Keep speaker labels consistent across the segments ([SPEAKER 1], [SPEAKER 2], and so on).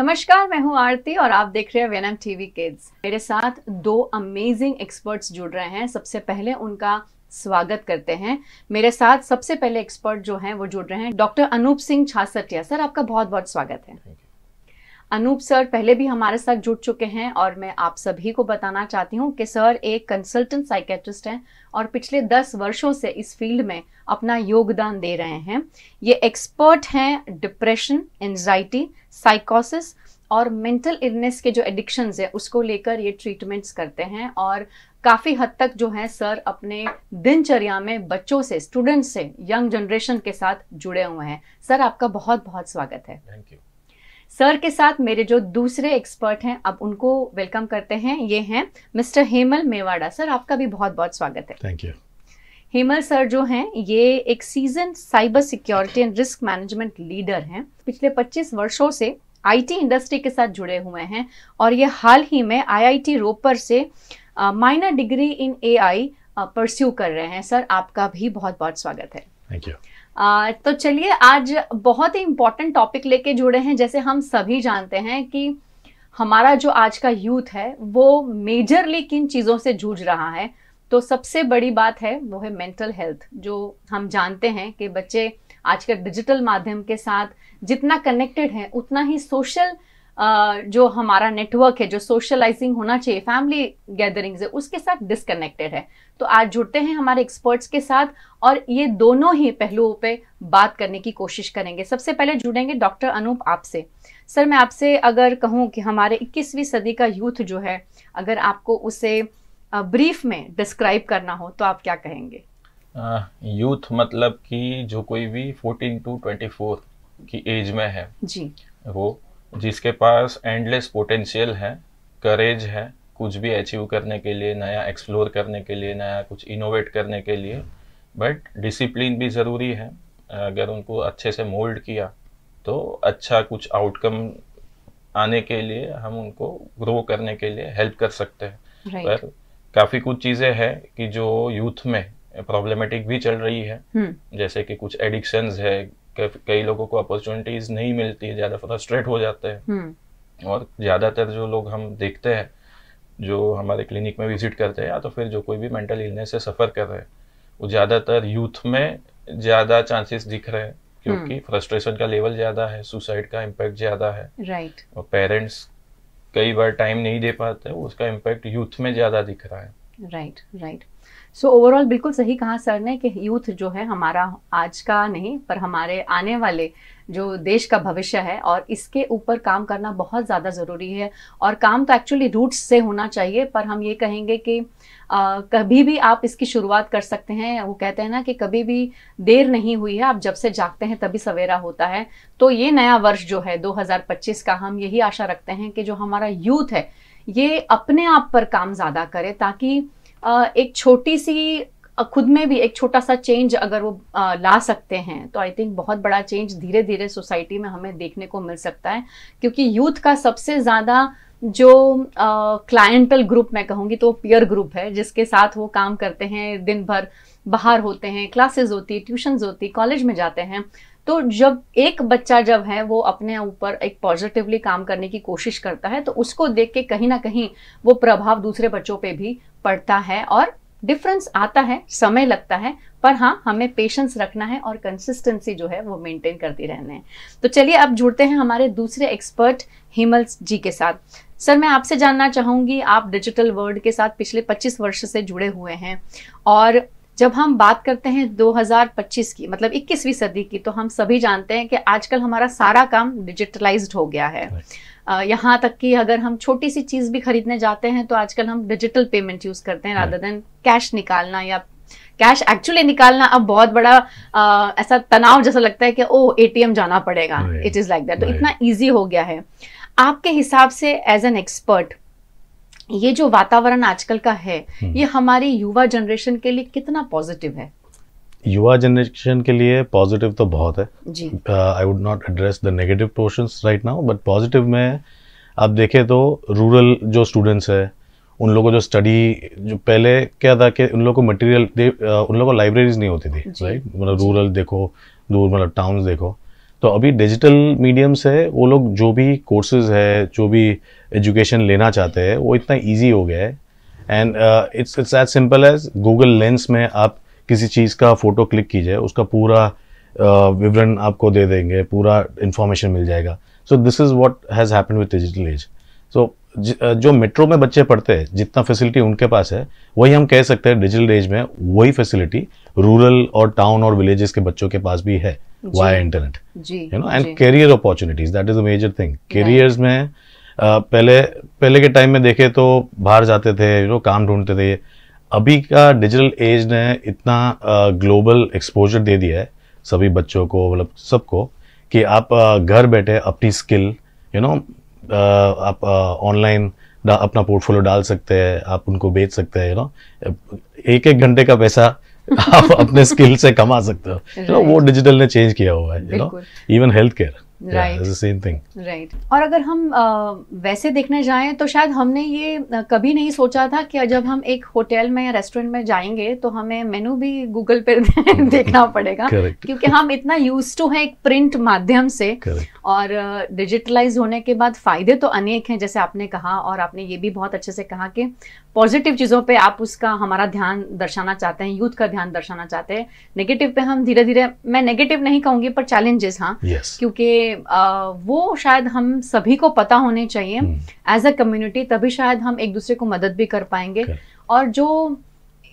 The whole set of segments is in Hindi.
[SPEAKER 1] नमस्कार, मैं हूं आरती और आप देख रहे हैं वेनम टीवी किड्स। मेरे साथ दो अमेजिंग एक्सपर्ट्स जुड़ रहे हैं। सबसे पहले उनका स्वागत करते हैं। मेरे साथ सबसे पहले एक्सपर्ट जो हैं वो जुड़ रहे हैं डॉक्टर अनूप सिंह छासटिया। सर, आपका बहुत बहुत स्वागत है। अनूप सर पहले भी हमारे साथ जुड़ चुके हैं और मैं आप सभी को बताना चाहती हूँ कि सर एक कंसल्टेंट साइकेट्रिस्ट हैं और पिछले 10 वर्षों से इस फील्ड में अपना योगदान दे रहे हैं। ये एक्सपर्ट हैं डिप्रेशन, एंजाइटी, साइकोसिस और मेंटल इलनेस के जो एडिक्शंस है उसको लेकर ये ट्रीटमेंट्स करते हैं और काफ़ी हद तक जो है सर अपने दिनचर्या में बच्चों से, स्टूडेंट्स से, यंग जनरेशन के साथ जुड़े हुए हैं। सर, आपका बहुत बहुत स्वागत है।
[SPEAKER 2] Thank you.
[SPEAKER 1] सर के साथ मेरे जो दूसरे एक्सपर्ट हैं, अब उनको वेलकम करते हैं। ये हैं मिस्टर हेमल मेवाड़ा। सर, आपका भी बहुत बहुत स्वागत है।
[SPEAKER 2] Thank you.
[SPEAKER 1] हेमल सर जो हैं ये एक season cyber security and risk management leader हैं। पिछले 25 वर्षों से आईटी इंडस्ट्री के साथ जुड़े हुए हैं और ये हाल ही में आईआईटी रोपर से minor degree in AI pursue कर रहे हैं। सर, आपका भी बहुत बहुत स्वागत है।
[SPEAKER 2] Thank you.
[SPEAKER 1] तो चलिए, आज बहुत ही इम्पोर्टेंट टॉपिक लेके जुड़े हैं। जैसे हम सभी जानते हैं कि हमारा जो आज का यूथ है वो मेजरली किन चीज़ों से जूझ रहा है, तो सबसे बड़ी बात है वो है मेंटल हेल्थ। जो हम जानते हैं कि बच्चे आज के डिजिटल माध्यम के साथ जितना कनेक्टेड हैं उतना ही सोशल जो हमारा नेटवर्क है, जो सोशलाइजिंग होना चाहिए, फैमिली गैदरिंग्स है, उसके साथ डिस्कनेक्टेड है। तो आज जुड़ते हैं हमारे एक्सपर्ट्स के साथ और ये दोनों ही पहलुओं पे बात करने की कोशिश करेंगे। सबसे पहले जुड़ेंगे डॉक्टर अनूप आपसे। सर, मैं आपसे अगर कहूँ कि हमारे 21वीं सदी का यूथ जो है, अगर आपको उसे ब्रीफ में डिस्क्राइब करना हो तो आप क्या कहेंगे?
[SPEAKER 2] यूथ मतलब कि जो कोई भी 14 to 24 की एज में है
[SPEAKER 1] जी,
[SPEAKER 2] वो जिसके पास एंडलेस पोटेंशियल है, करेज है कुछ भी अचीव करने के लिए, नया एक्सप्लोर करने के लिए, नया कुछ इनोवेट करने के लिए, बट डिसिप्लिन भी ज़रूरी है। अगर उनको अच्छे से मोल्ड किया तो अच्छा कुछ आउटकम आने के लिए हम उनको ग्रो करने के लिए हेल्प कर सकते हैं। पर काफ़ी कुछ चीज़ें हैं कि जो यूथ में प्रॉब्लमेटिक भी चल रही है, जैसे कि कुछ एडिक्शंस है, कई लोगों को अपॉर्चुनिटीज नहीं मिलती है, ज़्यादा फ्रस्ट्रेट हो जाते हैं। और ज़्यादातर जो लोग हम देखते हैं जो हमारे क्लिनिक में विजिट करते हैं या तो फिर जो कोई भी मेंटल इलनेस से सफ़र कर रहे हैं, वो ज़्यादातर यूथ में ज़्यादा चांसेस दिख रहे हैं क्योंकि फ्रस्ट्रेशन का लेवल ज़्यादा है, सुसाइड का इम्पैक्ट ज़्यादा है।
[SPEAKER 1] राइट।
[SPEAKER 2] और पेरेंट्स कई बार टाइम नहीं दे पाते, उसका इम्पैक्ट यूथ में ज़्यादा दिख रहा है।
[SPEAKER 1] Right, right. सो ओवरऑल बिल्कुल सही कहा सर ने कि यूथ जो है हमारा आज का नहीं पर हमारे आने वाले जो देश का भविष्य है और इसके ऊपर काम करना बहुत ज़्यादा ज़रूरी है। और काम तो एक्चुअली रूट्स से होना चाहिए, पर हम ये कहेंगे कि कभी भी आप इसकी शुरुआत कर सकते हैं। वो कहते हैं ना कि कभी भी देर नहीं हुई है, आप जब से जागते हैं तभी सवेरा होता है। तो ये नया वर्ष जो है 2025 का, हम यही आशा रखते हैं कि जो हमारा यूथ है ये अपने आप पर काम ज़्यादा करे, ताकि एक छोटी सी खुद में भी एक छोटा सा चेंज अगर वो ला सकते हैं तो आई थिंक बहुत बड़ा चेंज धीरे धीरे सोसाइटी में हमें देखने को मिल सकता है। क्योंकि यूथ का सबसे ज़्यादा जो क्लाइंटल ग्रुप मैं कहूँगी तो पीयर ग्रुप है, जिसके साथ वो काम करते हैं, दिन भर बाहर होते हैं, क्लासेस होती, ट्यूशन्स होती, कॉलेज में जाते हैं। तो जब एक बच्चा जब है वो अपने ऊपर एक पॉजिटिवली काम करने की कोशिश करता है तो उसको देख के कहीं ना कहीं वो प्रभाव दूसरे बच्चों पे भी पड़ता है और डिफरेंस आता है, समय लगता है, पर हाँ हमें पेशेंस रखना है और कंसिस्टेंसी जो है वो मेंटेन करती रहना है। तो चलिए अब जुड़ते हैं हमारे दूसरे एक्सपर्ट हेमल जी के साथ। सर, मैं आपसे जानना चाहूँगी, आप डिजिटल वर्ल्ड के साथ पिछले 25 वर्ष से जुड़े हुए हैं और जब हम बात करते हैं 2025 की, मतलब 21वीं सदी की, तो हम सभी जानते हैं कि आजकल हमारा सारा काम डिजिटलाइज्ड हो गया है। यहाँ तक कि अगर हम छोटी सी चीज़ भी खरीदने जाते हैं तो आजकल हम डिजिटल पेमेंट यूज़ करते हैं रादर देन कैश निकालना, या कैश एक्चुअली निकालना अब बहुत बड़ा ऐसा तनाव जैसा लगता है कि ओ एटीएम जाना पड़ेगा। It is like that. तो इतना ईजी हो गया है। आपके हिसाब से एज एन एक्सपर्ट ये जो वातावरण आजकल का है ये हमारी युवा जनरेशन के लिए कितना पॉजिटिव है?
[SPEAKER 3] युवा जनरेशन के लिए पॉजिटिव तो बहुत है
[SPEAKER 1] जी।
[SPEAKER 3] I would not address the negative portions right now, but positive में आप देखें तो रूरल जो स्टूडेंट्स है उन लोगों को जो स्टडी, जो पहले क्या था कि उन लोगों को मटेरियल, उन लोगों को लाइब्रेरीज नहीं होती थी, राइट? मतलब रूरल देखो, दूर मतलब टाउन्स देखो, तो अभी डिजिटल मीडियम से वो लोग जो भी कोर्सेज है, जो भी एजुकेशन लेना चाहते हैं, वो इतना इजी हो गया है। And it's as simple as Google lens में आप किसी चीज़ का फोटो क्लिक कीजिए, उसका पूरा विवरण आपको दे देंगे, पूरा इंफॉर्मेशन मिल जाएगा। So this is what has happened with digital age. So जो मेट्रो में बच्चे पढ़ते हैं, जितना फैसिलिटी उनके पास है, वही हम कह सकते हैं डिजिटल एज में वही फैसिलिटी रूरल और टाउन और विलेजेस के बच्चों के पास भी है via internet, you know. And career opportunities, that is a major thing. Careers में पहले के टाइम में देखे तो बाहर जाते थे, यू नो, काम ढूंढते थे। अभी का डिजिटल एज ने इतना ग्लोबल एक्सपोजर दे दिया है सभी बच्चों को, मतलब सबको, कि आप घर बैठे अपनी स्किल, यू नो, आप ऑनलाइन अपना पोर्टफोलियो डाल सकते हैं, आप उनको बेच सकते हैं, यू नो। एक घंटे का पैसा आप अपने स्किल से कमा सकते हो, यू नो। वो डिजिटल ने चेंज किया हुआ है, you know. Even health care, same thing,
[SPEAKER 1] right. और अगर हम वैसे देखने जाएं तो शायद हमने ये कभी नहीं सोचा था कि जब हम एक होटल में या रेस्टोरेंट में जाएंगे तो हमें मेनू भी गूगल पे देखना पड़ेगा, क्योंकि हम इतना यूज टू है एक प्रिंट माध्यम से। और डिजिटलाइज होने के बाद फायदे तो अनेक हैं, जैसे आपने कहा, और आपने ये भी बहुत अच्छे से कहा कि पॉजिटिव चीज़ों पे आप उसका हमारा ध्यान दर्शाना चाहते हैं, यूथ का ध्यान दर्शाना चाहते हैं। नेगेटिव पे हम धीरे धीरे, मैं नेगेटिव नहीं कहूँगी पर चैलेंजेस, हाँ, क्योंकि वो शायद हम सभी को पता होने चाहिए एज अ कम्युनिटी, तभी शायद हम एक दूसरे को मदद भी कर पाएंगे। और जो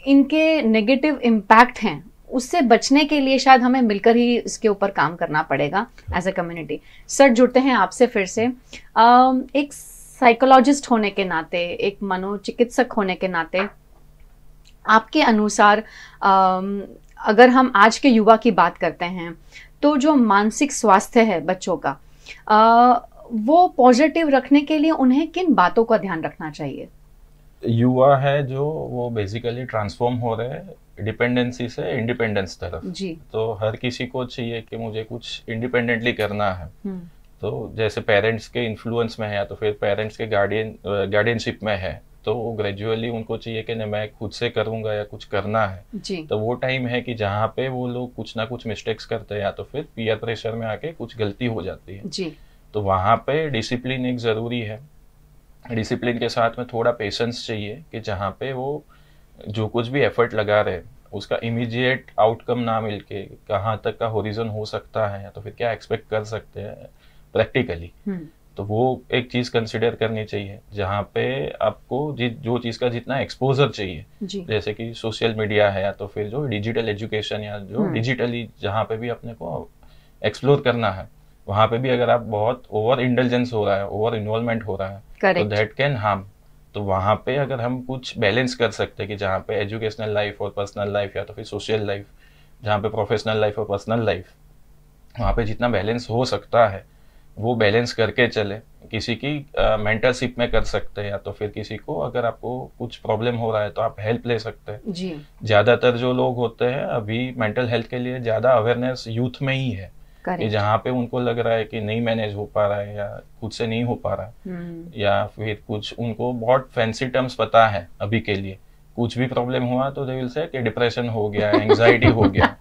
[SPEAKER 1] इनके नेगेटिव इम्पैक्ट हैं उससे बचने के लिए शायद हमें मिलकर ही इसके ऊपर काम करना पड़ेगा एज अ कम्युनिटी। सर, जुड़ते हैं आपसे फिर से। एक साइकोलॉजिस्ट होने के नाते, एक मनोचिकित्सक होने के नाते, आपके अनुसार अगर हम आज के युवा की बात करते हैं तो जो मानसिक स्वास्थ्य है बच्चों का, वो पॉजिटिव रखने के लिए उन्हें किन बातों का ध्यान रखना चाहिए?
[SPEAKER 2] युवा है जो, वो बेसिकली ट्रांसफॉर्म हो रहे हैं डिपेंडेंसी से इंडिपेंडेंस तरफ
[SPEAKER 1] जी।
[SPEAKER 2] तो हर किसी को चाहिए कि मुझे कुछ इंडिपेंडेंटली करना है। तो जैसे पेरेंट्स के इन्फ्लुएंस में है या तो फिर पेरेंट्स के गार्डियनशिप में है, तो वो ग्रेजुअली उनको चाहिए कि नहीं, मैं खुद से करूंगा या कुछ करना है
[SPEAKER 1] जी।
[SPEAKER 2] तो वो टाइम है कि जहाँ पे वो लोग कुछ ना कुछ मिस्टेक्स करते हैं या तो फिर पीयर प्रेशर में आके कुछ गलती हो जाती है
[SPEAKER 1] जी।
[SPEAKER 2] तो वहाँ पे डिसिप्लिन एक ज़रूरी है। डिसिप्लिन के साथ में थोड़ा पेशेंस चाहिए कि जहाँ पे वो जो कुछ भी एफर्ट लगा रहे उसका इमीडिएट आउटकम ना मिलके कहाँ तक का होरिजन हो सकता है या तो फिर क्या एक्सपेक्ट कर सकते हैं प्रैक्टिकली, तो वो एक चीज़ कंसिडर करनी चाहिए। जहाँ पे आपको जो चीज़ का जितना एक्सपोजर चाहिए, जैसे कि सोशल मीडिया है या तो फिर जो डिजिटल एजुकेशन या जो डिजिटली जहाँ पे भी अपने को एक्सप्लोर करना है, वहाँ पे भी अगर आप बहुत ओवर इंटेलिजेंस हो रहा है, ओवर इन्वॉल्वमेंट हो रहा है, तो दैट कैन हार्म। तो वहाँ पे अगर हम कुछ बैलेंस कर सकते हैं कि जहाँ पे एजुकेशनल लाइफ और पर्सनल लाइफ या तो फिर सोशल लाइफ, जहाँ पे प्रोफेशनल लाइफ और पर्सनल लाइफ, वहाँ पे जितना बैलेंस हो सकता है वो बैलेंस करके चले। किसी की मेंटरशिप में कर सकते हैं या तो फिर किसी को अगर आपको कुछ प्रॉब्लम हो रहा है तो आप हेल्प ले सकते हैं
[SPEAKER 1] जी।
[SPEAKER 2] ज़्यादातर जो लोग होते हैं अभी मेंटल हेल्थ के लिए ज़्यादा अवेयरनेस यूथ में ही है कि जहाँ पे उनको लग रहा है कि नहीं मैनेज हो पा रहा है या खुद से नहीं हो पा रहा है या फिर कुछ उनको बहुत फैंसी टर्म्स पता है अभी के लिए, कुछ भी प्रॉब्लम हुआ तो दे विल से कि डिप्रेशन हो गया, एंजाइटी हो गया।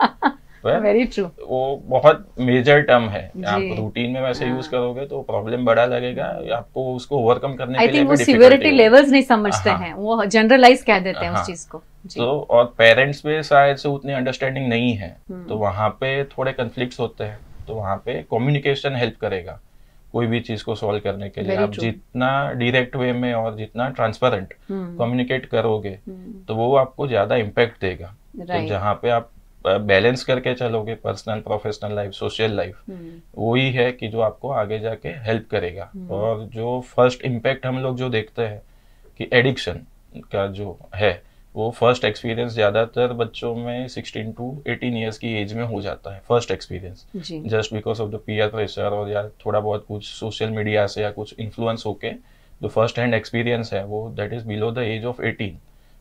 [SPEAKER 1] Very true.
[SPEAKER 2] वो बहुत मेजर टर्म है, आप रूटीन में वैसे यूज करोगे तो प्रॉब्लम बड़ा लगेगा, आपको उसको ओवरकम करने के लिए
[SPEAKER 1] वो सिवियरिटी लेवल्स नहीं समझते हैं, वो जनरलाइज कह देते हैं उस चीज को।
[SPEAKER 2] तो और पेरेंट्स में शायद से उतनी अंडरस्टैंडिंग नहीं है, तो वहाँ पे थोड़े कन्फ्लिक्ट्स होते हैं। तो वहाँ पे कम्युनिकेशन हेल्प करेगा कोई भी चीज को सॉल्व करने के लिए। आप जितना डायरेक्ट वे में और जितना ट्रांसपेरेंट कम्युनिकेट करोगे तो वो आपको ज्यादा इम्पैक्ट देगा। तो जहाँ पे आप बैलेंस करके चलोगे personal professional life social life, वही है कि जो आपको आगे जाके हेल्प करेगा। और जो फर्स्ट इम्पैक्ट हम लोग जो देखते हैं कि एडिक्शन का जो है वो फर्स्ट एक्सपीरियंस ज़्यादातर बच्चों में 16 to 18 ईयर्स की एज में हो जाता है first experience, just because of the peer pressure और या थोड़ा बहुत कुछ सोशल मीडिया से या कुछ इन्फ्लुएंस होके जो फर्स्ट हैंड एक्सपीरियंस है वो that is below the age of 18,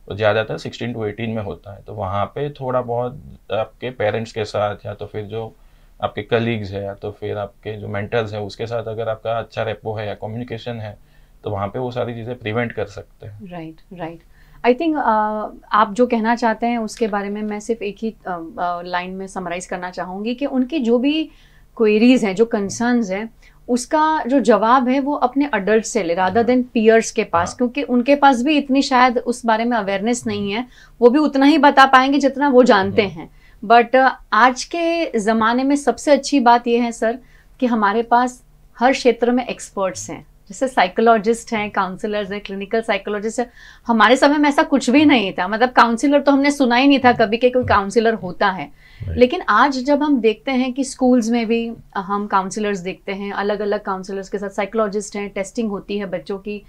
[SPEAKER 2] तो ज़्यादातर 16 to 18 में होता है। तो वहाँ पे थोड़ा बहुत आपके पेरेंट्स के साथ या तो फिर जो आपके कलीग्स है या तो फिर आपके जो मेंटर्स है उसके साथ अगर आपका अच्छा रेपो है या कम्युनिकेशन है तो वहाँ पे वो सारी चीज़ें प्रिवेंट कर सकते हैं।
[SPEAKER 1] Right right. आई थिंक आप जो कहना चाहते हैं उसके बारे में मैं सिर्फ एक ही लाइन में समराइज करना चाहूँगी कि उनकी जो भी क्वेरीज हैं, जो कंसर्न्स हैं, उसका जो जवाब है वो अपने अडल्ट से ले रादर देन पीयर्स के पास, क्योंकि उनके पास भी इतनी शायद उस बारे में अवेयरनेस नहीं है, वो भी उतना ही बता पाएंगे जितना वो जानते हैं। बट आज के ज़माने में सबसे अच्छी बात यह है सर कि हमारे पास हर क्षेत्र में एक्सपर्ट्स हैं, जैसे साइकोलॉजिस्ट हैं, काउंसलर्स हैं, क्लिनिकल साइकोलॉजिस्ट हैं। हमारे समय में ऐसा कुछ भी नहीं था, मतलब काउंसलर तो हमने सुना ही नहीं था कभी कि कोई काउंसलर होता है। लेकिन आज जब हम देखते हैं कि स्कूल्स में भी हम काउंसलर्स देखते हैं, अलग अलग काउंसलर्स के साथ साइकोलॉजिस्ट हैं, टेस्टिंग होती है बच्चों की,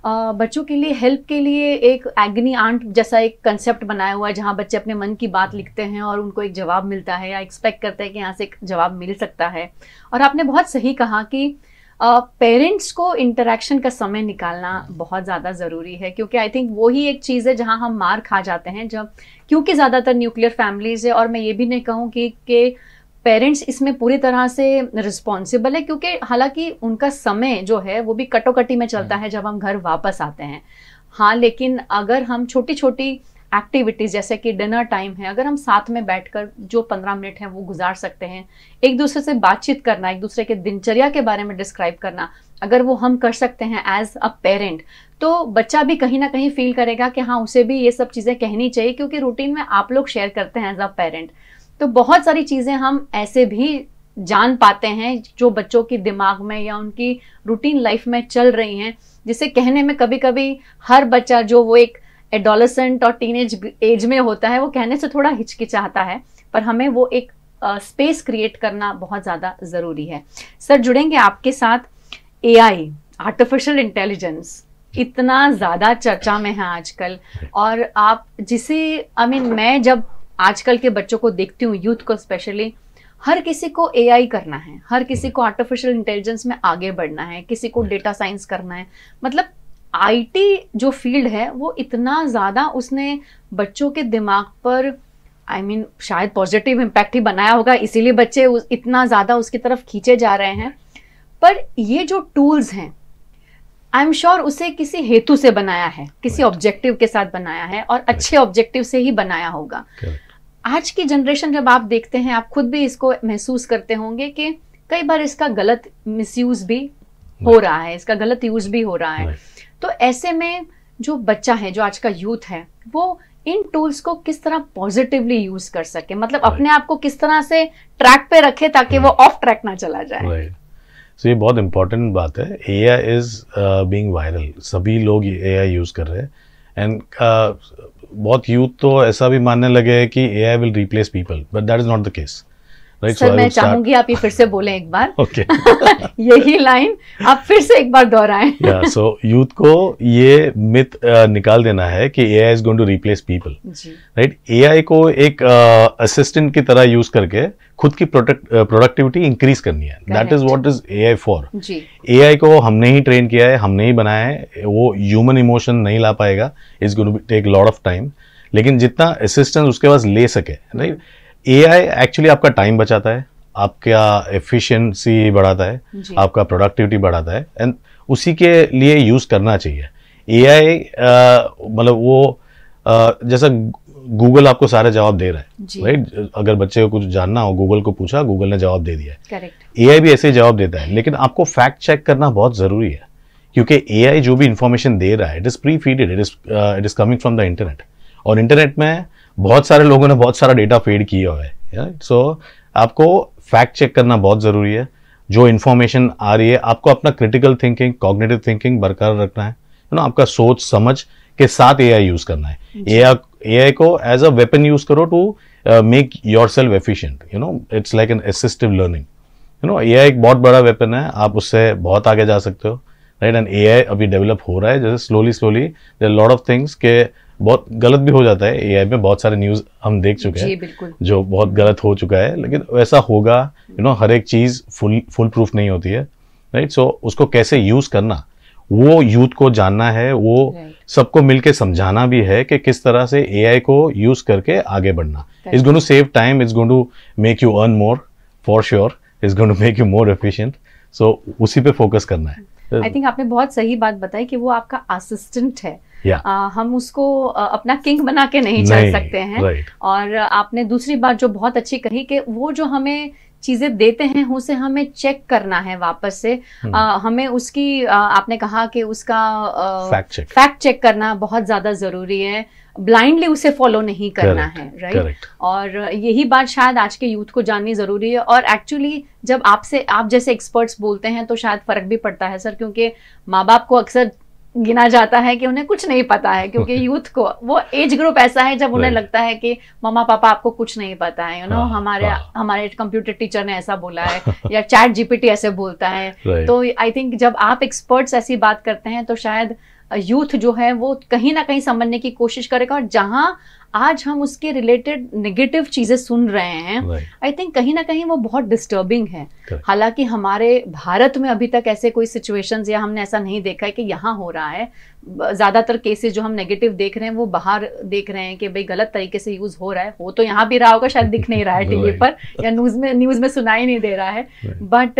[SPEAKER 1] बच्चों के लिए हेल्प के लिए एक एग्नी आंट जैसा एक कंसेप्ट बनाया हुआ है, जहाँ बच्चे अपने मन की बात लिखते हैं और उनको एक जवाब मिलता है या एक्सपेक्ट करते हैं कि यहाँ से एक जवाब मिल सकता है। और आपने बहुत सही कहा कि पेरेंट्स को इंटरेक्शन का समय निकालना बहुत ज़्यादा ज़रूरी है, क्योंकि आई थिंक वो ही एक चीज़ है जहाँ हम मार खा जाते हैं जब, क्योंकि ज़्यादातर न्यूक्लियर फैमिलीज है। और मैं ये भी नहीं कहूँ कि पेरेंट्स इसमें पूरी तरह से रिस्पॉन्सिबल है, क्योंकि हालांकि उनका समय जो है वो भी कटोकटी में चलता है जब हम घर वापस आते हैं। हाँ, लेकिन अगर हम छोटी छोटी एक्टिविटीज़ जैसे कि डिनर टाइम है, अगर हम साथ में बैठकर जो 15 मिनट हैं वो गुजार सकते हैं, एक दूसरे से बातचीत करना, एक दूसरे के दिनचर्या के बारे में डिस्क्राइब करना, अगर वो हम कर सकते हैं एज अ पेरेंट, तो बच्चा भी कहीं ना कहीं फील करेगा कि हाँ, उसे भी ये सब चीज़ें कहनी चाहिए, क्योंकि रूटीन में आप लोग शेयर करते हैं एज अ पेरेंट। तो बहुत सारी चीज़ें हम ऐसे भी जान पाते हैं जो बच्चों की दिमाग में या उनकी रूटीन लाइफ में चल रही हैं, जिसे कहने में कभी कभी हर बच्चा जो वो एक एडोलेसेंट और टीनेज एज में होता है, वो कहने से थोड़ा हिचकिचाता है, पर हमें वो एक स्पेस क्रिएट करना बहुत ज़्यादा ज़रूरी है। सर, जुड़ेंगे आपके साथ। एआई, आर्टिफिशियल इंटेलिजेंस इतना ज़्यादा चर्चा में है आजकल, और आप जिसे मैं जब आजकल के बच्चों को देखती हूँ, यूथ को स्पेशली, हर किसी को एआई करना है, हर किसी को आर्टिफिशियल इंटेलिजेंस में आगे बढ़ना है, किसी को डेटा साइंस करना है। मतलब आईटी जो फील्ड है वो इतना ज़्यादा उसने बच्चों के दिमाग पर शायद पॉजिटिव इम्पैक्ट ही बनाया होगा, इसीलिए बच्चे इतना ज़्यादा उसकी तरफ खींचे जा रहे हैं। पर ये जो टूल्स हैं, आई एम श्योर उसे किसी हेतु से बनाया है, किसी ऑब्जेक्टिव के साथ बनाया है, और अच्छे ऑब्जेक्टिव से ही बनाया होगा। आज की जनरेशन जब आप देखते हैं, आप खुद भी इसको महसूस करते होंगे कि कई बार इसका गलत मिसयूज भी हो रहा है, इसका गलत यूज भी हो रहा है। तो ऐसे में जो बच्चा है, जो आज का यूथ है, वो इन टूल्स को किस तरह पॉजिटिवली यूज कर सके, मतलब अपने आप को किस तरह से ट्रैक पे रखे ताकि वो ऑफ ट्रैक ना चला जाए।
[SPEAKER 3] So, ये बहुत इंपॉर्टेंट बात है। AI इज बीइंग वायरल, सभी लोग AI यूज कर रहे हैं, एंड बहुत यूथ तो ऐसा भी मानने लगे हैं कि AI will replace people, but that is not the case.
[SPEAKER 1] Sir, मैं चाहूंगी आप ये फिर से बोलें एक बार।
[SPEAKER 3] ओके
[SPEAKER 1] यही लाइन आप फिर से एक बार दोहराएं।
[SPEAKER 3] या सो यूथ को ये मिथ निकाल देना है कि AI is going to replace people, right. AI को एक असिस्टेंट की तरह यूज करके खुद की प्रोडक्टिविटी इंक्रीज करनी है। That is what is AI for. AI को हमने ही ट्रेन किया है, हमने ही बनाया है, वो ह्यूमन इमोशन नहीं ला पाएगा, it's going to take lot of time. लेकिन जितना असिस्टेंस उसके पास ले सके, राइट। AI एक्चुअली आपका टाइम बचाता है, आपका एफिशिएंसी बढ़ाता है, आपका प्रोडक्टिविटी बढ़ाता है, एंड उसी के लिए यूज करना चाहिए। AI मतलब वो जैसा गूगल आपको सारे जवाब दे रहा है, राइट। अगर बच्चे को कुछ जानना हो, गूगल को पूछा, गूगल ने जवाब दे दिया है। करेक्ट। AI भी ऐसे ही जवाब देता है, लेकिन आपको फैक्ट चेक करना बहुत जरूरी है, क्योंकि AI जो भी इंफॉर्मेशन दे रहा है, it is pre feeded, it is coming from the internet, और इंटरनेट में बहुत सारे लोगों ने बहुत सारा डेटा फीड किया हुआ है। सो आपको फैक्ट चेक करना बहुत जरूरी है। जो इन्फॉर्मेशन आ रही है, आपको अपना क्रिटिकल थिंकिंग, कॉग्निटिव थिंकिंग बरकरार रखना है, आपका सोच समझ के साथ AI यूज करना है। AI को एज अ वेपन यूज करो to make yourself efficient. It's like an assistive learning. AI एक बहुत बड़ा वेपन है, आप उससे बहुत आगे जा सकते हो, राइट। एंड AI अभी डेवलप हो रहा है, जैसे slowly there lot of things के बहुत गलत भी हो जाता है। AI में बहुत सारे न्यूज हम देख चुके हैं जो बहुत गलत हो चुका है, लेकिन वैसा होगा। हर एक चीज फुल प्रूफ नहीं होती है, राइट। सो उसको कैसे यूज करना, वो यूथ को जानना है, वो सबको मिलके समझाना भी है कि किस तरह से AI को यूज करके आगे बढ़ना। It's going to save time, it's going to make you earn more for sure, it's going to make you more efficient. So उसी पे फोकस करना है।
[SPEAKER 1] आई थिंक आपने बहुत सही बात बताई कि वो आपका असिस्टेंट है। हम उसको अपना किंग बना के नहीं चल सकते हैं। और आपने दूसरी बात जो बहुत अच्छी कही कि वो जो हमें चीजें देते हैं उसे हमें चेक करना है वापस से। हमें उसकी आपने कहा कि उसका फैक्ट चेक करना बहुत ज्यादा जरूरी है, ब्लाइंडली उसे फॉलो नहीं करना है, राइट। और यही बात शायद आज के यूथ को जाननी जरूरी है। और एक्चुअली जब आप जैसे एक्सपर्ट्स बोलते हैं तो शायद फर्क भी पड़ता है सर, क्योंकि माँ बाप को अक्सर गिना जाता है कि उन्हें कुछ नहीं पता है, क्योंकि यूथ को वो एज ग्रुप ऐसा है जब उन्हें लगता है कि मम्मा पापा आपको कुछ नहीं पता है, यू नो, हमारे कंप्यूटर टीचर ने ऐसा बोला है या चैट जीपीटी ऐसे बोलता है। तो आई थिंक जब आप एक्सपर्ट्स ऐसी बात करते हैं तो शायद यूथ जो है वो कहीं ना कहीं समझने की कोशिश करेगा। और जहां आज हम उसके रिलेटेड नेगेटिव चीजें सुन रहे हैं, आई थिंक कहीं ना कहीं वो बहुत डिस्टर्बिंग है। हालांकि हमारे भारत में अभी तक ऐसे कोई सिचुएशंस या हमने ऐसा नहीं देखा है कि यहाँ हो रहा है। ज्यादातर केसेस जो हम नेगेटिव देख रहे हैं वो बाहर देख रहे हैं कि भाई गलत तरीके से यूज हो रहा है। वो तो यहाँ भी रहा होगा, शायद दिख नहीं रहा है टीवी पर या न्यूज में सुनाई नहीं दे रहा है। बट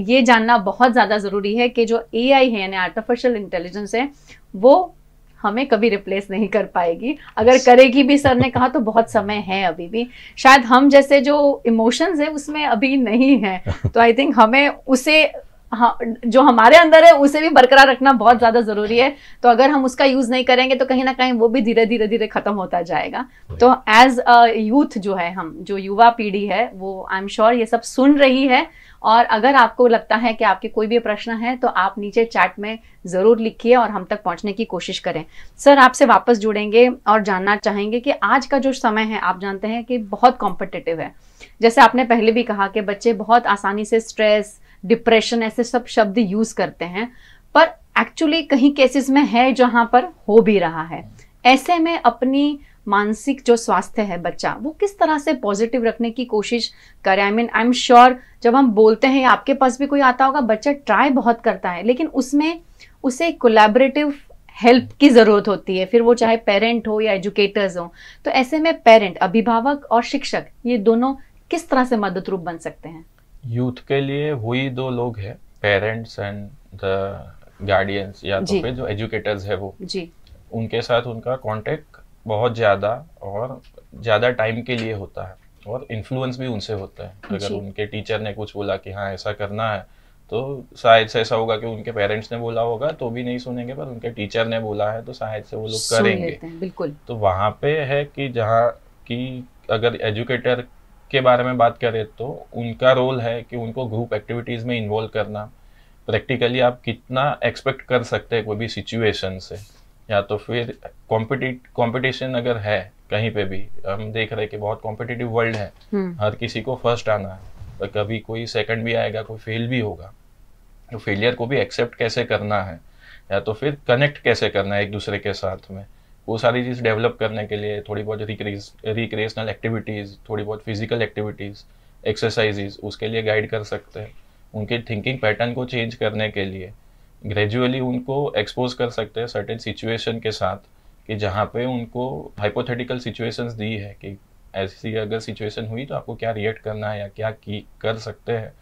[SPEAKER 1] ये जानना बहुत ज्यादा जरूरी है कि जो AI है यानी आर्टिफिशियल इंटेलिजेंस है वो हमें कभी रिप्लेस नहीं कर पाएगी। अगर करेगी भी, सर ने कहा, तो बहुत समय है अभी भी। शायद हम जैसे जो इमोशंस है उसमें अभी नहीं है, तो आई थिंक हमें उसे जो हमारे अंदर है उसे भी बरकरार रखना बहुत ज्यादा जरूरी है। तो अगर हम उसका यूज नहीं करेंगे तो कहीं ना कहीं वो भी धीरे धीरे खत्म होता जाएगा। तो एज अ यूथ जो है, हम जो युवा पीढ़ी है वो आई एम श्योर ये सब सुन रही है। और अगर आपको लगता है कि आपके कोई भी प्रश्न है तो आप नीचे चैट में जरूर लिखिए और हम तक पहुंचने की कोशिश करें। सर आपसे वापस जुड़ेंगे और जानना चाहेंगे कि आज का जो समय है आप जानते हैं कि बहुत कॉम्पिटिटिव है। जैसे आपने पहले भी कहा कि बच्चे बहुत आसानी से स्ट्रेस, डिप्रेशन ऐसे सब शब्द यूज करते हैं, पर एक्चुअली कहीं केसेस में है जहां पर हो भी रहा है। ऐसे में अपनी मानसिक जो स्वास्थ्य है बच्चा, वो किस तरह से पॉजिटिव रखने की कोशिश करे। आई एम श्योर जब हम बोलते हैं, आपके पास भी कोई आता होगा, बच्चा ट्राई बहुत करता है लेकिन उसमें उसे कोलैबोरेटिव हेल्प की जरूरत होती है, फिर वो चाहे पेरेंट हो या एजुकेटर्स हो। तो ऐसे में पेरेंट, अभिभावक और शिक्षक, ये दोनों किस तरह से मदद रूप बन सकते हैं?
[SPEAKER 2] यूथ के लिए वही दो लोग हैं, पेरेंट्स एंड द गार्डियंस, या तो फिर जो एजुकेटर्स है वो जी। उनके साथ उनका कांटेक्ट बहुत ज़्यादा और ज़्यादा टाइम के लिए होता है और इन्फ्लुएंस भी उनसे होता है। अगर उनके टीचर ने कुछ बोला कि हाँ ऐसा करना है, तो शायद से ऐसा होगा कि उनके पेरेंट्स ने बोला होगा तो भी नहीं सुनेंगे, पर उनके टीचर ने बोला है तो शायद से वो लोग करेंगे।
[SPEAKER 1] बिल्कुल।
[SPEAKER 2] तो वहाँ पे है कि जहाँ की अगर एजुकेटर के बारे में बात करें तो उनका रोल है कि उनको ग्रुप एक्टिविटीज़ में इन्वॉल्व करना। प्रैक्टिकली आप कितना एक्सपेक्ट कर सकते हैं कोई भी सिचुएशन से, या तो फिर कंपटीशन अगर है कहीं पे भी, हम देख रहे हैं कि बहुत कॉम्पिटिटिव वर्ल्ड है, हर किसी को फर्स्ट आना है, और कभी कोई सेकंड भी आएगा, कोई फेल भी होगा। तो फेलियर को भी एक्सेप्ट कैसे करना है, या तो फिर कनेक्ट कैसे करना है एक दूसरे के साथ में, वो सारी चीज़ डेवलप करने के लिए थोड़ी बहुत रिक्रिएशनल एक्टिविटीज़, थोड़ी बहुत फिजिकल एक्टिविटीज़, एक्सरसाइजेज उसके लिए गाइड कर सकते हैं। उनके थिंकिंग पैटर्न को चेंज करने के लिए ग्रेजुअली उनको एक्सपोज कर सकते हैं सर्टेन सिचुएशन के साथ, कि जहाँ पे उनको हाइपोथेटिकल सिचुएशंस दी है कि ऐसी अगर सिचुएशन हुई तो आपको क्या रिएक्ट करना है या क्या कर सकते हैं।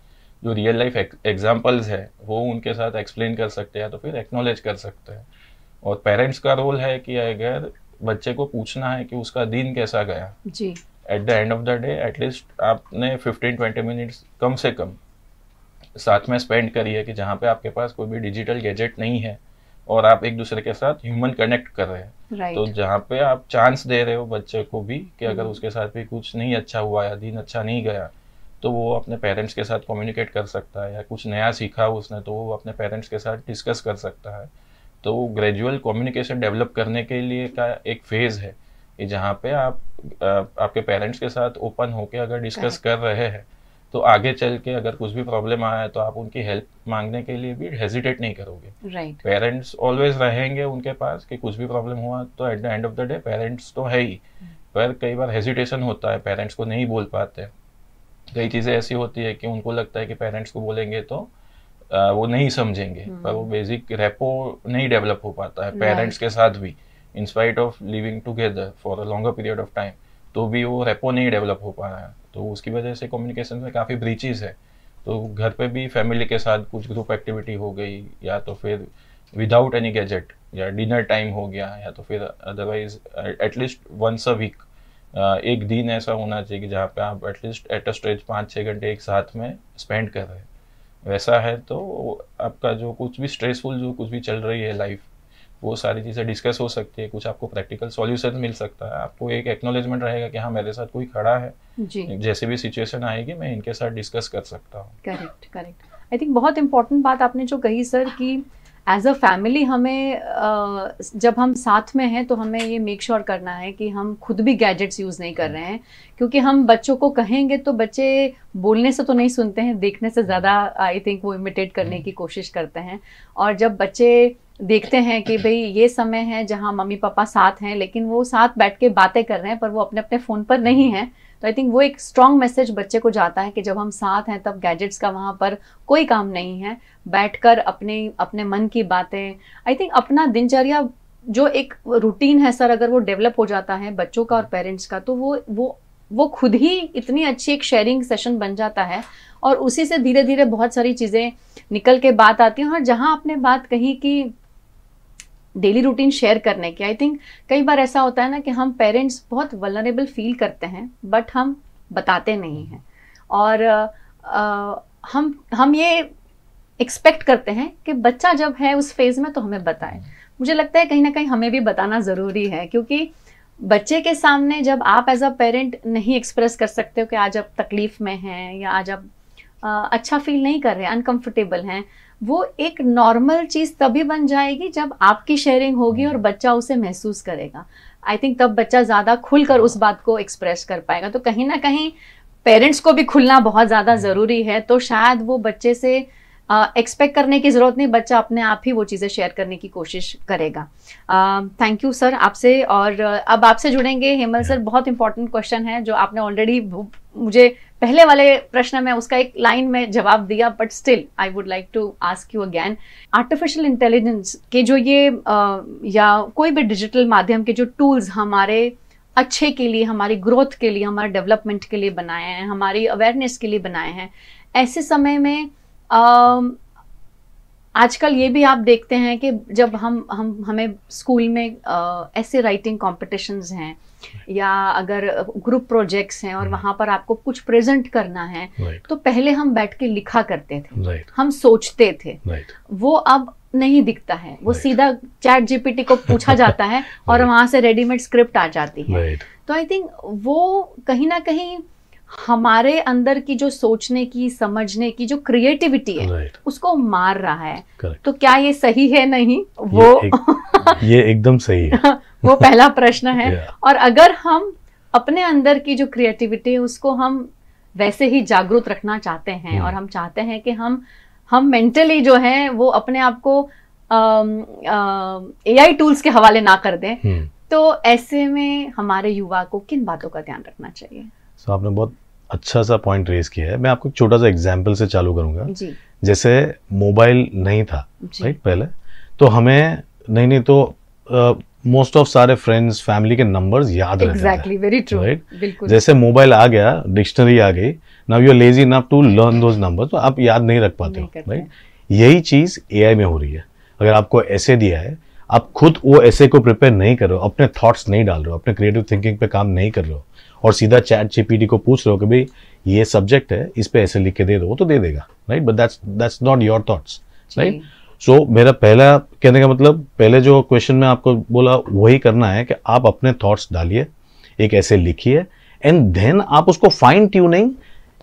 [SPEAKER 2] जो रियल लाइफ एग्जांपल्स है वो उनके साथ एक्सप्लेन कर सकते हैं, तो फिर एक्नॉलेज कर सकते हैं। और पेरेंट्स का रोल है कि अगर बच्चे को पूछना है कि उसका दिन कैसा गया जी, at the end of the day at least आपने 15-20 मिनट्स कम से कम साथ में स्पेंड करिए, कि जहाँ पे आपके पास कोई भी डिजिटल गैजेट नहीं है और आप एक दूसरे के साथ ह्यूमन कनेक्ट कर रहे हैं। तो जहाँ पे आप चांस दे रहे हो बच्चे को भी कि अगर उसके साथ भी कुछ नहीं अच्छा हुआ या दिन अच्छा नहीं गया, तो वो अपने पेरेंट्स के साथ कम्युनिकेट कर सकता है, या कुछ नया सीखा उसने तो वो अपने पेरेंट्स के साथ डिस्कस कर सकता है। तो ग्रेजुअल कम्युनिकेशन डेवलप करने के लिए का एक फेज़ है कि जहाँ पे आप आपके पेरेंट्स के साथ ओपन होके अगर डिस्कस कर रहे हैं, तो आगे चल के अगर कुछ भी प्रॉब्लम आया तो आप उनकी हेल्प मांगने के लिए भी हेजिटेट नहीं करोगे। पेरेंट्स ऑलवेज रहेंगे उनके पास कि कुछ भी प्रॉब्लम हुआ तो eight the end of the day parents तो है ही, पर कई बार हेजिटेशन होता है, पेरेंट्स को नहीं बोल पाते। कई चीज़ें ऐसी होती है कि उनको लगता है कि पेरेंट्स को बोलेंगे तो वो नहीं समझेंगे, पर वो बेसिक रेपो नहीं डेवलप हो पाता है पेरेंट्स के साथ भी, in spite of living together for a longer period of time, तो भी वो रेपो नहीं डेवलप हो पा रहा है। तो उसकी वजह से कम्युनिकेशन में काफ़ी ब्रीचेस है। तो घर पे भी फैमिली के साथ कुछ ग्रुप एक्टिविटी हो गई, या तो फिर विदाउट एनी गैजेट, या डिनर टाइम हो गया, या तो फिर otherwise at least once a week एक दिन ऐसा होना चाहिए कि जहाँ पे आप एटलीस्ट एट अ स्ट्रेच 5-6 घंटे एक साथ में स्पेंड कर रहे हैं। वैसा है तो आपका जो कुछ भी स्ट्रेसफुल जो कुछ भी चल रही है लाइफ, वो सारी चीज़ें डिस्कस हो सकती है, कुछ आपको प्रैक्टिकल सॉल्यूशन मिल सकता है, आपको एक एक्नॉलेजमेंट रहेगा कि हाँ मेरे साथ कोई खड़ा है
[SPEAKER 1] जी,
[SPEAKER 2] जैसे भी सिचुएशन आएगी मैं इनके साथ डिस्कस कर सकता हूँ।
[SPEAKER 1] Correct correct. आई थिंक बहुत इंपॉर्टेंट बात आपने जो कही सर कि एज अ फैमिली हमें जब हम साथ में हैं तो हमें ये मेक श्योर करना है कि हम खुद भी गैजेट्स यूज़ नहीं कर रहे हैं, क्योंकि हम बच्चों को कहेंगे तो बच्चे बोलने से तो नहीं सुनते हैं, देखने से ज़्यादा आई थिंक वो इमिटेट करने की कोशिश करते हैं। और जब बच्चे देखते हैं कि भाई ये समय है जहाँ मम्मी पापा साथ हैं लेकिन वो साथ बैठ के बातें कर रहे हैं पर वो अपने अपने फ़ोन पर नहीं हैं, तो आई थिंक वो एक स्ट्रॉन्ग मैसेज बच्चे को जाता है कि जब हम साथ हैं तब गैजेट्स का वहाँ पर कोई काम नहीं है, बैठकर अपने अपने मन की बातें, आई थिंक अपना दिनचर्या जो एक रूटीन है सर, अगर वो डेवलप हो जाता है बच्चों का और पेरेंट्स का, तो वो खुद ही इतनी अच्छी एक शेयरिंग सेशन बन जाता है और उसी से धीरे धीरे बहुत सारी चीज़ें निकल के बात आती हैं। और जहाँ आपने बात कही कि डेली रूटीन शेयर करने की, आई थिंक कई बार ऐसा होता है ना कि हम पेरेंट्स बहुत वल्नरेबल फील करते हैं बट हम बताते नहीं हैं, और हम ये एक्सपेक्ट करते हैं कि बच्चा जब है उस फेज में तो हमें बताए। मुझे लगता है कहीं ना कहीं हमें भी बताना ज़रूरी है, क्योंकि बच्चे के सामने जब आप एज अ पेरेंट नहीं एक्सप्रेस कर सकते हो कि आज आप तकलीफ में हैं या आज आप अच्छा फील नहीं कर रहे, अनकंफर्टेबल हैं, वो एक नॉर्मल चीज़ तभी बन जाएगी जब आपकी शेयरिंग होगी और बच्चा उसे महसूस करेगा। आई थिंक तब बच्चा ज़्यादा खुलकर उस बात को एक्सप्रेस कर पाएगा। तो कहीं ना कहीं पेरेंट्स को भी खुलना बहुत ज़्यादा ज़रूरी है, तो शायद वो बच्चे से एक्सपेक्ट करने की ज़रूरत नहीं, बच्चा अपने आप ही वो चीज़ें शेयर करने की कोशिश करेगा। थैंक यू सर आपसे, और अब आपसे जुड़ेंगे हेमल सर। बहुत इंपॉर्टेंट क्वेश्चन है जो आपने ऑलरेडी मुझे पहले वाले प्रश्न में उसका एक लाइन में जवाब दिया, but still I would like to ask you again. Artificial intelligence के जो ये या कोई भी डिजिटल माध्यम के जो टूल्स हमारे अच्छे के लिए, हमारी ग्रोथ के लिए, हमारे डेवलपमेंट के लिए बनाए हैं, हमारी अवेयरनेस के लिए बनाए हैं, ऐसे समय में आजकल ये भी आप देखते हैं कि जब हमें स्कूल में ऐसे राइटिंग कॉम्पिटिशंस हैं या अगर ग्रुप प्रोजेक्ट्स हैं और वहाँ पर आपको कुछ प्रेजेंट करना है, तो पहले हम बैठ के लिखा करते थे, हम सोचते थे, वो अब नहीं दिखता है, वो सीधा चैट जीपीटी को पूछा जाता है और वहाँ से रेडीमेड स्क्रिप्ट आ जाती है। तो आई थिंक वो कहीं ना कहीं हमारे अंदर की जो सोचने की, समझने की जो क्रिएटिविटी है उसको मार रहा है। तो क्या ये सही है? नहीं, वो
[SPEAKER 3] ये एकदम सही है।
[SPEAKER 1] वो पहला प्रश्न है। और अगर हम अपने अंदर की जो क्रिएटिविटी है उसको हम वैसे ही जागरूक रखना चाहते हैं और हम चाहते हैं कि हम मेंटली जो है वो अपने आप को एआई टूल्स के हवाले ना कर दें, तो ऐसे में हमारे युवा को किन बातों का ध्यान रखना चाहिए?
[SPEAKER 3] So, आपने बहुत अच्छा सा पॉइंट रेज किया है। मैं आपको एक छोटा सा एग्जांपल से चालू करूंगा जी। जैसे मोबाइल नहीं था राइट पहले, तो हमें नहीं तो मोस्ट ऑफ सारे फ्रेंड्स फैमिली के नंबर्स याद रहते थे।
[SPEAKER 1] Very true,
[SPEAKER 3] right. जैसे मोबाइल आ गया, डिक्शनरी आ गई, now you are lazy enough to learn those numbers, तो आप याद नहीं रख पाते हो, राइट। यही चीज एआई में हो रही है। अगर आपको ऐसे दिया है, आप खुद वो ऐसे को प्रिपेयर नहीं कर रहे हो, अपने थॉट्स नहीं डाल रहे हो, अपने क्रिएटिव थिंकिंग पे काम नहीं कर रहे हो और सीधा चैट जीपीटी को पूछ रहे हो कि भाई ये सब्जेक्ट है, इस पे ऐसे लिख के दे दो, वो तो दे देगा, right. But that's not your thoughts, right. So मेरा पहला कहने का मतलब, पहले जो क्वेश्चन में आपको बोला वही करना है कि आप अपने थॉट्स डालिए, एक ऐसे लिखिए एंड देन आप उसको फाइन ट्यूनिंग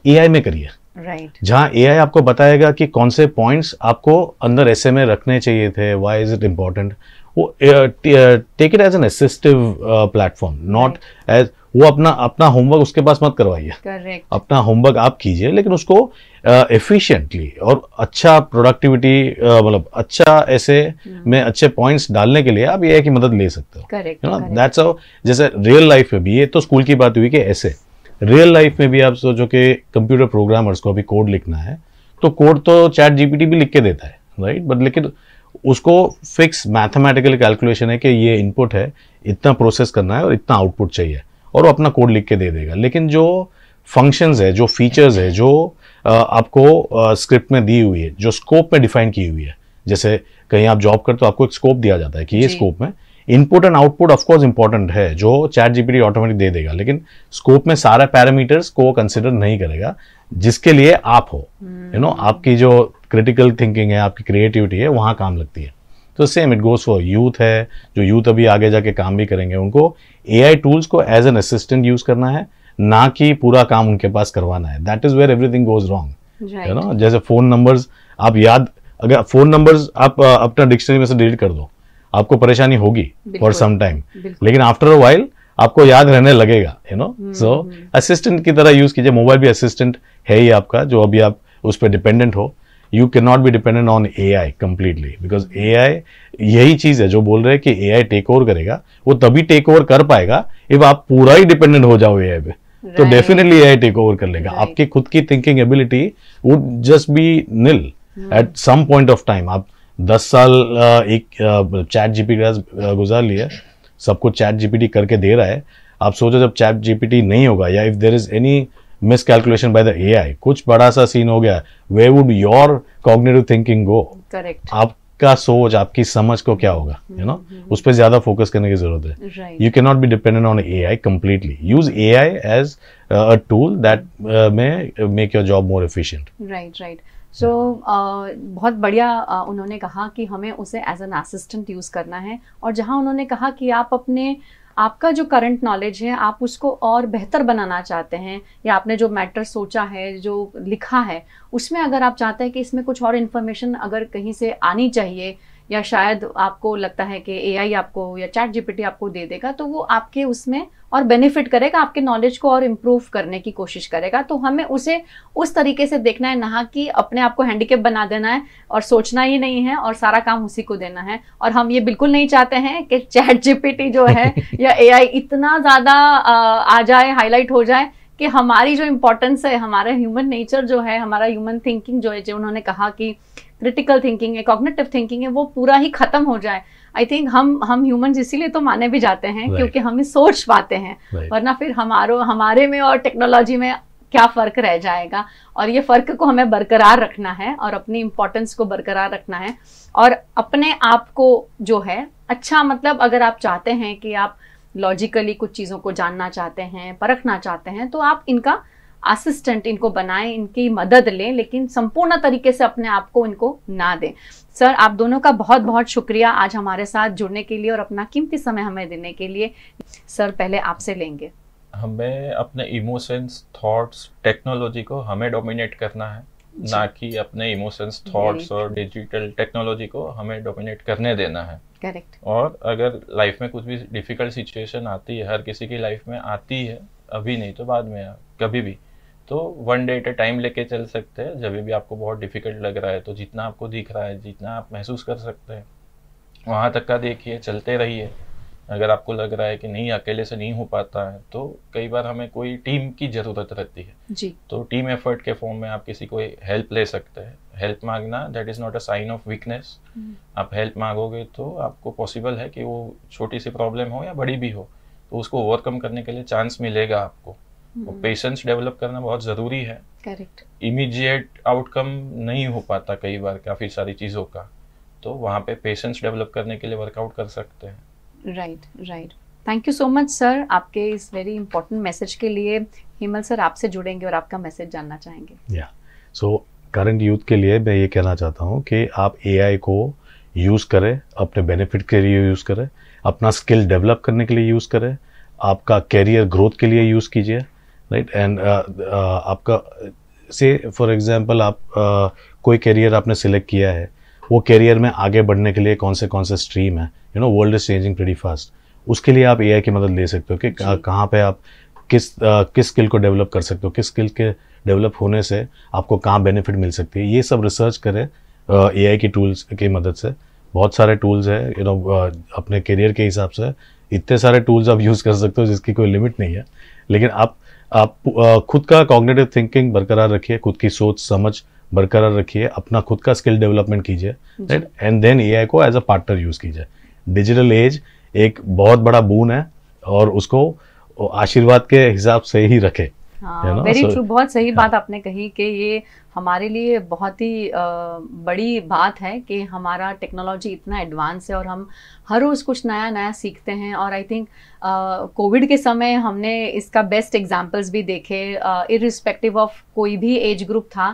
[SPEAKER 3] एआई में करिए,
[SPEAKER 1] राइट।
[SPEAKER 3] जहां एआई आपको बताएगा कि कौन से पॉइंट्स आपको अंदर ऐसे में रखने चाहिए थे, व्हाई इज इट इम्पोर्टेंट। वो take it as an assistive platform, not as वो अपना होमवर्क उसके पास मत करवाइए। अपना होमवर्क आप कीजिए, लेकिन उसको एफिशिएंटली और अच्छा प्रोडक्टिविटी मतलब अच्छा ऐसे में अच्छे पॉइंट्स डालने के लिए आप एआई की मदद ले सकते हो।
[SPEAKER 1] Correct,
[SPEAKER 3] that's how. जैसे रियल लाइफ में भी, ये तो स्कूल की बात हुई कि ऐसे रियल लाइफ में भी आप सोचो कि कंप्यूटर प्रोग्रामर्स को अभी कोड लिखना है, तो कोड तो चैट जीपीटी भी लिख के देता है, राइट। बट लेकिन उसको फिक्स मैथमेटिकल कैलकुलेशन है कि ये इनपुट है, इतना प्रोसेस करना है और इतना आउटपुट चाहिए, और वो अपना कोड लिख के दे देगा। लेकिन जो फंक्शंस है, जो फीचर्स है, जो आपको स्क्रिप्ट में दी हुई है, जो स्कोप में डिफाइन की हुई है, जैसे कहीं आप जॉब करते हो आपको एक स्कोप दिया जाता है कि ये स्कोप में input and output of course important है, जो चैट जीपीटी ऑटोमेटिक दे देगा, लेकिन स्कोप में सारे पैरामीटर्स को कंसिडर नहीं करेगा जिसके लिए आप हो, आपकी जो क्रिटिकल थिंकिंग है, आपकी क्रिएटिविटी है, वहां काम लगती है। तो same it goes for youth है, जो यूथ अभी आगे जाके काम भी करेंगे, उनको एआई टूल्स को एज एन असिस्टेंट यूज करना है, ना कि पूरा काम उनके पास करवाना है। That is where everything goes wrong. जैसे फोन नंबर्स आप याद, अगर फोन नंबर्स आप अपना डिक्शनरी में से डिलीट कर दो, आपको परेशानी होगी फॉर सम टाइम, लेकिन आफ्टर अ व्हाइल आपको याद रहने लगेगा, सो असिस्टेंट की तरह यूज कीजिए। मोबाइल भी असिस्टेंट है ही आपका, जो अभी आप उस पर डिपेंडेंट हो। You can not be dependent on AI completely, because AI यही चीज है जो बोल रहे हैं कि एआई टेक ओवर करेगा, वो तभी टेक ओवर कर पाएगा इफ आप पूरा ही डिपेंडेंट हो जाओ एआई पे, तो डेफिनेटली एआई टेक ओवर कर लेगा। आपकी खुद की thinking ability would just be nil at some point of time. आप 10 साल एक चैट जीपीटी गुजार लिया, सब कुछ चैट जीपीटी करके दे रहा है। आप सोचो जब चैट जीपीटी नहीं होगा, या if there is any miscalculation by the AI, कुछ बड़ा सा सीन हो गया, where would your cognitive thinking go? Correct. आपका सोच, आपकी समझ को क्या होगा, उस पर ज्यादा फोकस करने की जरूरत है। You can not be dependent on AI completely. Use AI as a tool that may make your job more efficient.
[SPEAKER 1] Right. So बहुत बढ़िया उन्होंने कहा कि हमें उसे एज एन असिस्टेंट यूज़ करना है, और जहाँ उन्होंने कहा कि आपका जो करंट नॉलेज है आप उसको और बेहतर बनाना चाहते हैं, या आपने जो मैटर सोचा है, जो लिखा है, उसमें अगर आप चाहते हैं कि इसमें कुछ और इन्फॉर्मेशन अगर कहीं से आनी चाहिए, या शायद आपको लगता है कि एआई आपको या चैट जीपीटी आपको दे देगा, तो वो आपके उसमें और बेनिफिट करेगा, आपके नॉलेज को और इम्प्रूव करने की कोशिश करेगा। तो हमें उसे उस तरीके से देखना है, ना कि अपने आप को हैंडीकैप बना देना है और सोचना ही नहीं है और सारा काम उसी को देना है। और हम ये बिल्कुल नहीं चाहते हैं कि चैट जीपीटी जो है या एआई इतना ज़्यादा आ जाए, हाईलाइट हो जाए कि हमारी जो इम्पोर्टेंस है, हमारा ह्यूमन नेचर जो है, हमारा ह्यूमन थिंकिंग जो है, जो उन्होंने कहा कि क्रिटिकल थिंकिंग है, कॉग्निटिव थिंकिंग है, वो पूरा ही खत्म हो जाए। आई थिंक हम ह्यूमन इसीलिए तो माने भी जाते हैं, क्योंकि हम सोच पाते हैं, वरना फिर हमारे में और टेक्नोलॉजी में क्या फ़र्क रह जाएगा। और ये फ़र्क को हमें बरकरार रखना है और अपनी इम्पोर्टेंस को बरकरार रखना है, और अपने आप को जो है अच्छा, मतलब अगर आप चाहते हैं कि आप लॉजिकली कुछ चीज़ों को जानना चाहते हैं, परखना चाहते हैं, तो आप इनका असिस्टेंट इनको बनाएं, इनकी मदद लें, लेकिन संपूर्ण तरीके से अपने आप को इनको ना दें। सर, आप दोनों का बहुत बहुत शुक्रिया आज हमारे साथ जुड़ने के लिए और अपना कीमती समय हमें देने के लिए। सर, पहले आपसे लेंगे।
[SPEAKER 2] हमें अपने इमोशंस, थॉट्स, टेक्नोलॉजी को हमें डोमिनेट करना है, ना कि अपने इमोशंस, थॉट्स और डिजिटल टेक्नोलॉजी को हमें डोमिनेट करने देना है।
[SPEAKER 1] करेक्ट।
[SPEAKER 2] और अगर लाइफ में कुछ भी डिफिकल्ट सिचुएशन आती है, हर किसी की लाइफ में आती है, अभी नहीं तो बाद में, कभी भी, तो one day at a time लेके चल सकते हैं। जब भी आपको बहुत डिफिकल्ट लग रहा है, तो जितना आपको दिख रहा है, जितना आप महसूस कर सकते हैं, वहाँ तक का देखिए, चलते रहिए। अगर आपको लग रहा है कि नहीं, अकेले से नहीं हो पाता है, तो कई बार हमें कोई टीम की ज़रूरत रहती है
[SPEAKER 1] जी।
[SPEAKER 2] तो टीम एफर्ट के फॉर्म में आप किसी को हेल्प ले सकते हैं। हेल्प मांगना that is not a sign of weakness. आप हेल्प मांगोगे तो आपको पॉसिबल है कि वो छोटी सी प्रॉब्लम हो या बड़ी भी हो, तो उसको ओवरकम करने के लिए चांस मिलेगा आपको। पेशेंस डेवलप करना बहुत ज़रूरी है।
[SPEAKER 1] करेक्ट।
[SPEAKER 2] इमीडिएट आउटकम नहीं हो पाता कई बार काफ़ी सारी चीज़ों का, तो वहाँ पे पेशेंस डेवलप करने के लिए वर्कआउट कर सकते हैं।
[SPEAKER 1] Right. Thank you so much sir, आपके इस वेरी इंपॉर्टेंट मैसेज के लिए। हेमल सर, आपसे जुड़ेंगे और आपका मैसेज जानना चाहेंगे।
[SPEAKER 3] सो करंट यूथ के लिए मैं ये कहना चाहता हूँ कि आप एआई को यूज़ करें, अपने बेनिफिट के लिए यूज़ करें, अपना स्किल डेवलप करने के लिए यूज़ करें, आपका कैरियर ग्रोथ के लिए यूज़ कीजिए, राइट। एंड आपका से फॉर एग्जांपल आप कोई कैरियर आपने सिलेक्ट किया है, वो कैरियर में आगे बढ़ने के लिए कौन से स्ट्रीम है, world is changing pretty fast, उसके लिए आप एआई की मदद ले सकते हो कि कहाँ पे आप किस स्किल को डेवलप कर सकते हो, किस स्किल के डेवलप होने से आपको कहाँ बेनिफिट मिल सकती है। ये सब रिसर्च करें एआई की टूल्स की मदद से। बहुत सारे टूल्स है, अपने करियर के हिसाब से इतने सारे टूल्स आप यूज़ कर सकते हो जिसकी कोई लिमिट नहीं है। लेकिन आप खुद का कॉग्निटिव थिंकिंग बरकरार रखिए, खुद की सोच समझ बरकरार रखिए, अपना खुद का स्किल डेवलपमेंट कीजिए, राइट। एंड देन एआई को एज अ पार्टनर यूज़ कीजिए। डिजिटल एज एक बहुत बड़ा बून है और उसको आशीर्वाद के हिसाब से ही रखें,
[SPEAKER 1] वेरी ट्रू, बहुत सही बात आपने कही कि ये हमारे लिए बहुत ही बड़ी बात है कि हमारा टेक्नोलॉजी इतना एडवांस है और हम हर रोज़ कुछ नया नया सीखते हैं। और आई थिंक कोविड के समय हमने इसका बेस्ट एग्जांपल्स भी देखे, इरिस्पेक्टिव ऑफ कोई भी एज ग्रुप था,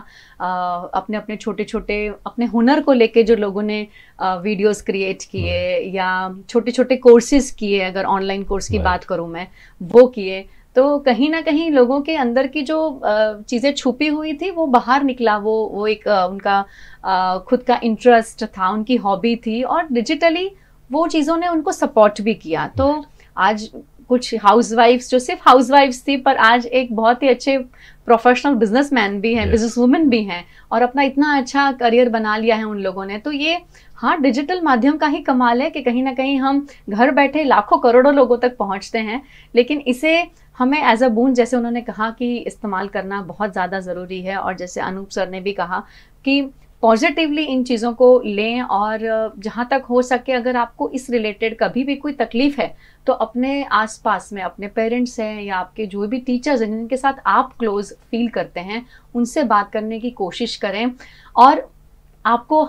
[SPEAKER 1] अपने अपने छोटे छोटे अपने हुनर को लेके जो लोगों ने वीडियोस क्रिएट किए या छोटे छोटे कोर्सेज किए, अगर ऑनलाइन कोर्स की बात करूँ मैं, वो किए, तो कहीं ना कहीं लोगों के अंदर की जो चीज़ें छुपी हुई थी वो बाहर निकला। वो एक उनका खुद का इंटरेस्ट था, उनकी हॉबी थी, और डिजिटली वो चीज़ों ने उनको सपोर्ट भी किया। तो आज कुछ हाउसवाइफ्स जो सिर्फ हाउसवाइफ्स थी, पर आज एक बहुत ही अच्छे प्रोफेशनल बिजनेसमैन भी हैं, बिजनेस वुमेन भी हैं, और अपना इतना अच्छा करियर बना लिया है उन लोगों ने। तो ये हाँ, डिजिटल माध्यम का ही कमाल है कि कहीं ना कहीं हम घर बैठे लाखों करोड़ों लोगों तक पहुंचते हैं, लेकिन इसे हमें एज अ बून, जैसे उन्होंने कहा, कि इस्तेमाल करना बहुत ज़्यादा ज़रूरी है। और जैसे अनूप सर ने भी कहा कि पॉजिटिवली इन चीज़ों को लें, और जहाँ तक हो सके अगर आपको इस रिलेटेड कभी भी कोई तकलीफ़ है तो अपने आसपास में अपने पेरेंट्स हैं या आपके जो भी टीचर्स हैं जिनके साथ आप क्लोज फील करते हैं, उनसे बात करने की कोशिश करें, और आपको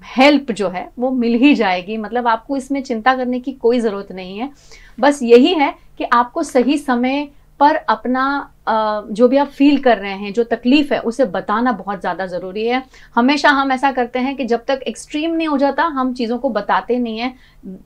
[SPEAKER 1] हेल्प जो है वो मिल ही जाएगी। मतलब आपको इसमें चिंता करने की कोई ज़रूरत नहीं है। बस यही है कि आपको सही समय पर अपना जो भी आप फील कर रहे हैं, जो तकलीफ है, उसे बताना बहुत ज़्यादा ज़रूरी है। हमेशा हम ऐसा करते हैं कि जब तक एक्सट्रीम नहीं हो जाता हम चीज़ों को बताते नहीं हैं।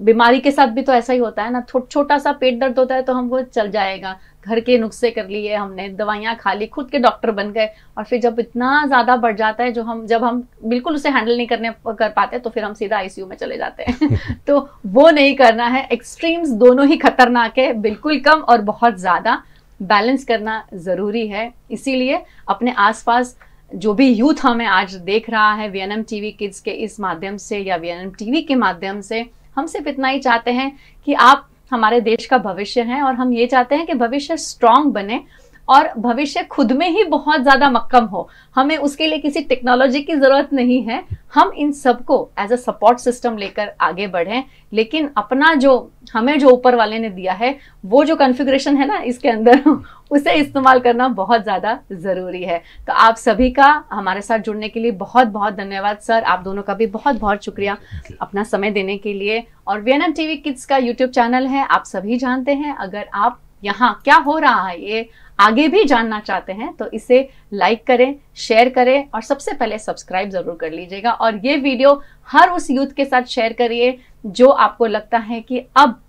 [SPEAKER 1] बीमारी के साथ भी तो ऐसा ही होता है ना, छोटा सा पेट दर्द होता है तो हमको चल जाएगा, घर के नुस्खे कर लिए हमने, दवाइयाँ खा ली, खुद के डॉक्टर बन गए, और फिर जब इतना ज़्यादा बढ़ जाता है जब हम बिल्कुल उसे हैंडल नहीं कर पाते तो फिर हम सीधा ICU में चले जाते हैं। तो वो नहीं करना है। एक्सट्रीम्स दोनों ही खतरनाक है, बिल्कुल कम और बहुत ज़्यादा, बैलेंस करना ज़रूरी है। इसीलिए अपने आसपास जो भी यूथ हमें आज देख रहा है VNM TV किड्स के इस माध्यम से या VNM TV के माध्यम से, हम सिर्फ इतना ही चाहते हैं कि आप हमारे देश का भविष्य हैं, और हम ये चाहते हैं कि भविष्य स्ट्रांग बने और भविष्य खुद में ही बहुत ज़्यादा मक्कम हो। हमें उसके लिए किसी टेक्नोलॉजी की ज़रूरत नहीं है, हम इन सबको एज अ सपोर्ट सिस्टम लेकर आगे बढ़ें, लेकिन अपना जो हमें जो ऊपर वाले ने दिया है, वो जो कॉन्फ़िगरेशन है ना इसके अंदर, उसे इस्तेमाल करना बहुत ज़्यादा ज़रूरी है। तो आप सभी का हमारे साथ जुड़ने के लिए बहुत बहुत धन्यवाद सर। आप दोनों का भी बहुत बहुत शुक्रिया अपना समय देने के लिए। और VNM TV किड्स का YouTube चैनल है, आप सभी जानते हैं। अगर आप यहाँ क्या हो रहा है ये आगे भी जानना चाहते हैं तो इसे लाइक करें, शेयर करें, और सबसे पहले सब्सक्राइब जरूर कर लीजिएगा। और ये वीडियो हर उस यूथ के साथ शेयर करिए जो आपको लगता है कि अब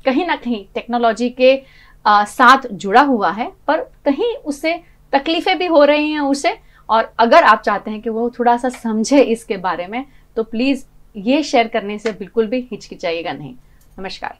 [SPEAKER 1] कहीं ना कहीं टेक्नोलॉजी के साथ जुड़ा हुआ है, पर कहीं उससे तकलीफें भी हो रही हैं उसे, और अगर आप चाहते हैं कि वो थोड़ा सा समझे इसके बारे में, तो प्लीज़ ये शेयर करने से बिल्कुल भी हिचकिचाइएगा नहीं। नमस्कार।